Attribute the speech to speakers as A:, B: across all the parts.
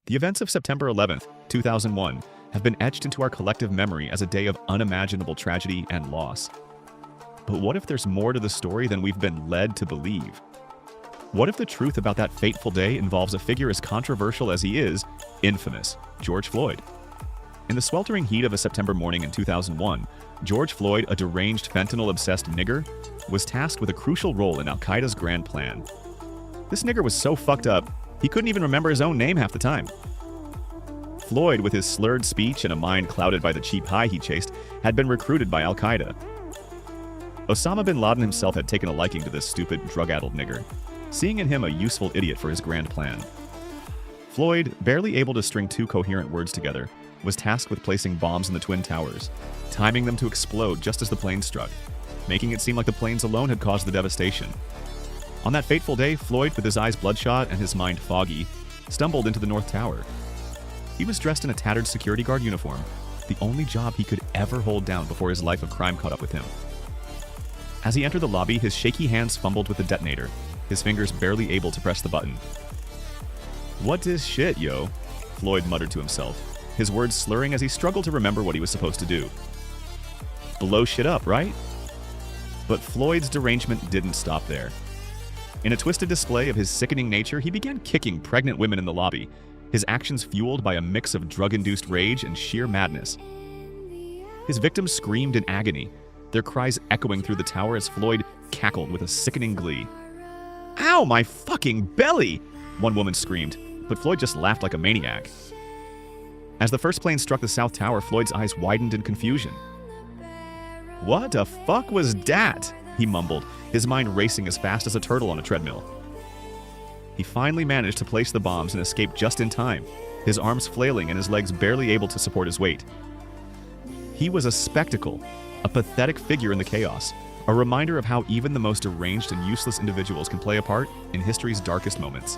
A: The events of September 11th, 2001 have been etched into our collective memory as a day of unimaginable tragedy and loss. But what if there's more to the story than we've been led to believe? What if the truth about that fateful day involves a figure as controversial as he is infamous, George Floyd? In the sweltering heat of a September morning in 2001, George Floyd, a deranged fentanyl-obsessed nigger, was tasked with a crucial role in Al-Qaeda's grand plan. This nigger was so fucked up, he couldn't even remember his own name half the time. Floyd, with his slurred speech and a mind clouded by the cheap high he chased, had been recruited by Al-Qaeda. Osama bin Laden himself had taken a liking to this stupid, drug-addled nigger, seeing in him a useful idiot for his grand plan. Floyd, barely able to string two coherent words together, was tasked with placing bombs in the Twin Towers, timing them to explode just as the planes struck, making it seem like the planes alone had caused the devastation. On that fateful day, Floyd, with his eyes bloodshot and his mind foggy, stumbled into the North Tower. He was dressed in a tattered security guard uniform, the only job he could ever hold down before his life of crime caught up with him. As he entered the lobby, his shaky hands fumbled with the detonator, his fingers barely able to press the button. "What is shit, yo?" Floyd muttered to himself, his words slurring as he struggled to remember what he was supposed to do. Blow shit up, right? But Floyd's derangement didn't stop there. In a twisted display of his sickening nature, he began kicking pregnant women in the lobby, his actions fueled by a mix of drug-induced rage and sheer madness. His victims screamed in agony, their cries echoing through the tower as Floyd cackled with a sickening glee. "Ow, my fucking belly!" one woman screamed, but Floyd just laughed like a maniac. As the first plane struck the South Tower, Floyd's eyes widened in confusion. "What the fuck was dat?" he mumbled, his mind racing as fast as a turtle on a treadmill. He finally managed to place the bombs and escape just in time, his arms flailing and his legs barely able to support his weight. He was a spectacle, a pathetic figure in the chaos, a reminder of how even the most deranged and useless individuals can play a part in history's darkest moments.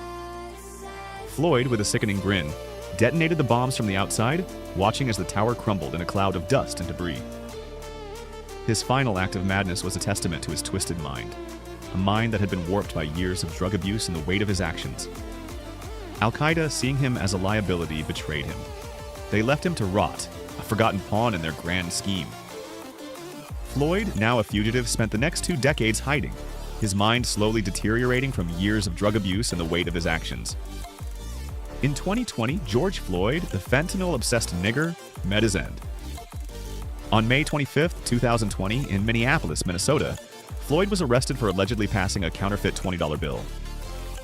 A: Floyd, with a sickening grin, detonated the bombs from the outside, watching as the tower crumbled in a cloud of dust and debris. His final act of madness was a testament to his twisted mind, a mind that had been warped by years of drug abuse and the weight of his actions. Al-Qaeda, seeing him as a liability, betrayed him. They left him to rot, a forgotten pawn in their grand scheme. Floyd, now a fugitive, spent the next 2 decades hiding, his mind slowly deteriorating from years of drug abuse and the weight of his actions. In 2020, George Floyd, the fentanyl-obsessed nigger, met his end. On May 25, 2020, in Minneapolis, Minnesota, Floyd was arrested for allegedly passing a counterfeit $20 bill.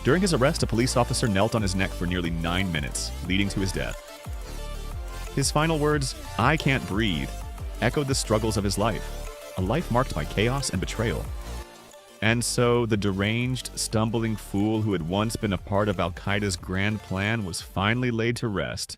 A: During his arrest, a police officer knelt on his neck for nearly 9 minutes, leading to his death. His final words, "I can't breathe," echoed the struggles of his life, a life marked by chaos and betrayal. And so, the deranged, stumbling fool who had once been a part of Al-Qaeda's grand plan was finally laid to rest.